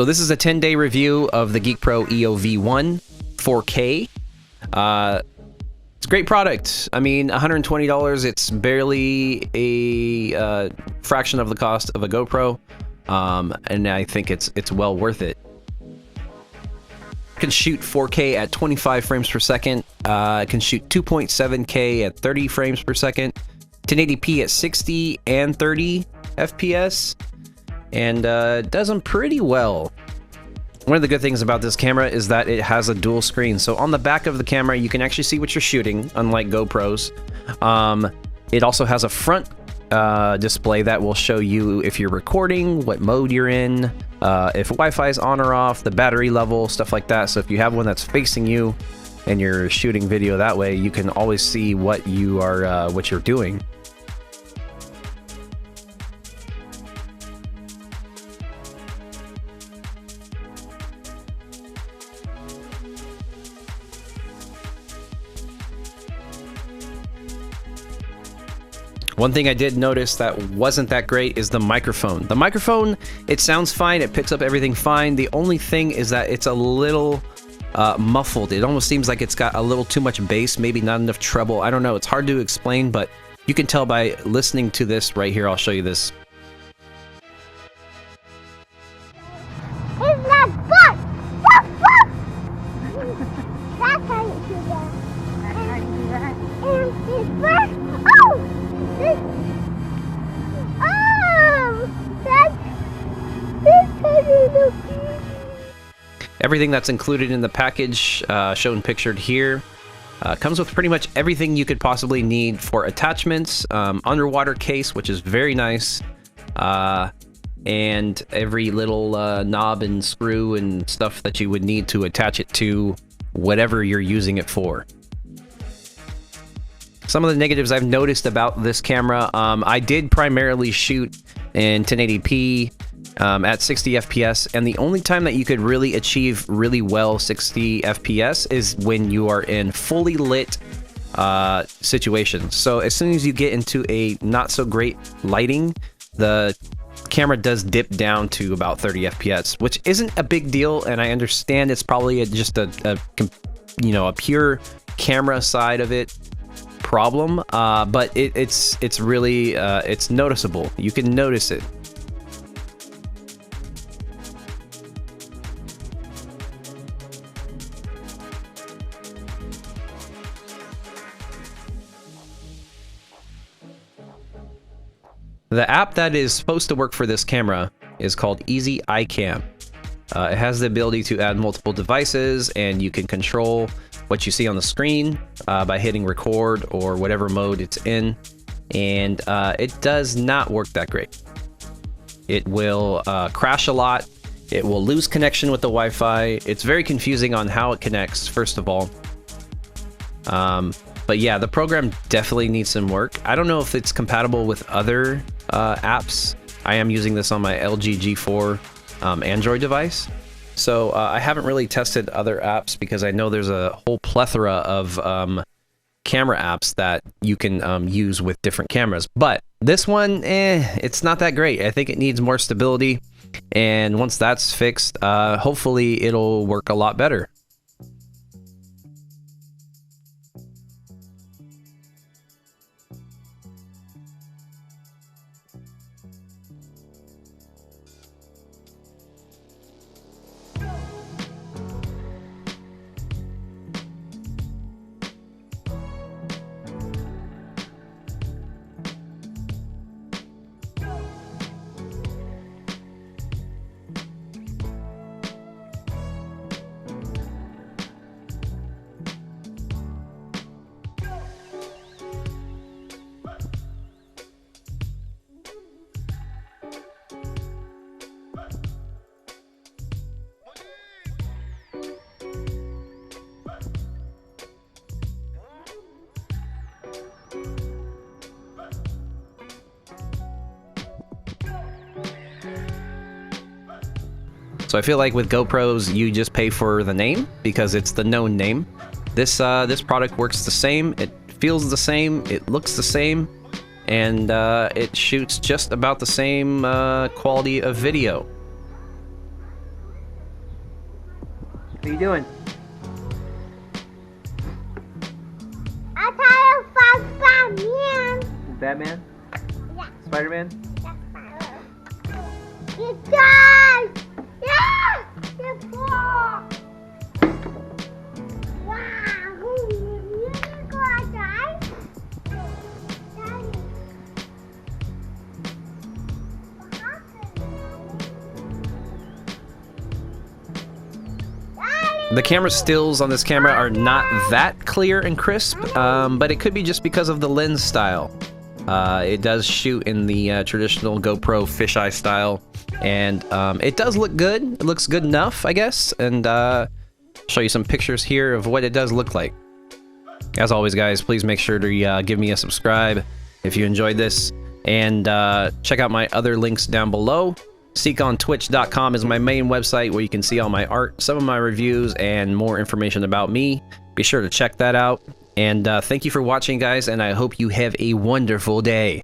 So this is a 10-day review of the GeekPro EOV1 4K. It's a great product. I mean, $120, it's barely a fraction of the cost of a GoPro, and I think it's well worth it. It can shoot 4K at 25 frames per second. It can shoot 2.7K at 30 frames per second, 1080p at 60 and 30 FPS, and does them pretty well. One of the good things about this camera is that it has a dual screen. So on the back of the camera, you can actually see what you're shooting, unlike GoPros. It also has a front display that will show you if you're recording, what mode you're in, if Wi-Fi is on or off, the battery level, stuff like that. So if you have one that's facing you and you're shooting video that way, you can always see what you're doing. One thing I did notice that wasn't that great is the microphone. The microphone, it sounds fine, it picks up everything fine. The only thing is that it's a little muffled. It almost seems like it's got a little too much bass, maybe not enough treble. I don't know, it's hard to explain, but you can tell by listening to this right here. I'll show you this. It's not fun! That's how you do that. That's how you do that. And it's first. Oh! Everything that's included in the package, shown pictured here, comes with pretty much everything you could possibly need for attachments, underwater case, which is very nice, and every little knob and screw and stuff that you would need to attach it to whatever you're using it for. Some of the negatives I've noticed about this camera, I did primarily shoot in 1080p at 60 FPS, and the only time that you could really achieve really well 60 FPS is when you are in fully lit situations. So as soon as you get into a not so great lighting, the camera does dip down to about 30 FPS, which isn't a big deal, and I understand it's probably just a pure camera side of it problem, but it's really it's noticeable. You can notice it. The app that is supposed to work for this camera is called Easy iCam. It has the ability to add multiple devices, and you can control what you see on the screen by hitting record or whatever mode it's in, and it does not work that great. It will crash a lot. It will lose connection with the Wi-Fi. It's very confusing on how it connects, first of all. But yeah, the program definitely needs some work. I don't know if it's compatible with other apps. I am using this on my LG G4 Android device. So I haven't really tested other apps because I know there's a whole plethora of camera apps that you can use with different cameras. But this one, it's not that great. I think it needs more stability. And once that's fixed, hopefully it'll work a lot better. So I feel like with GoPros, you just pay for the name because it's the known name. This product works the same, it feels the same, it looks the same, and it shoots just about the same quality of video. What are you doing? I thought it was Batman. Batman? Yeah, Spider-Man? that's Batman. It does. Yeah, it's full. Wow, you go outside? Daddy. What happened? Daddy. The camera stills on this camera are not that clear and crisp, but it could be just because of the lens style. It does shoot in the traditional GoPro fisheye style, and it does look good. It looks good enough, I guess, and show you some pictures here of what it does look like. As always, guys, please make sure to give me a subscribe if you enjoyed this, and check out my other links down below. SeekonTwitch.com is my main website where you can see all my art, some of my reviews, and more information about me. Be sure to check that out. And thank you for watching, guys, and I hope you have a wonderful day.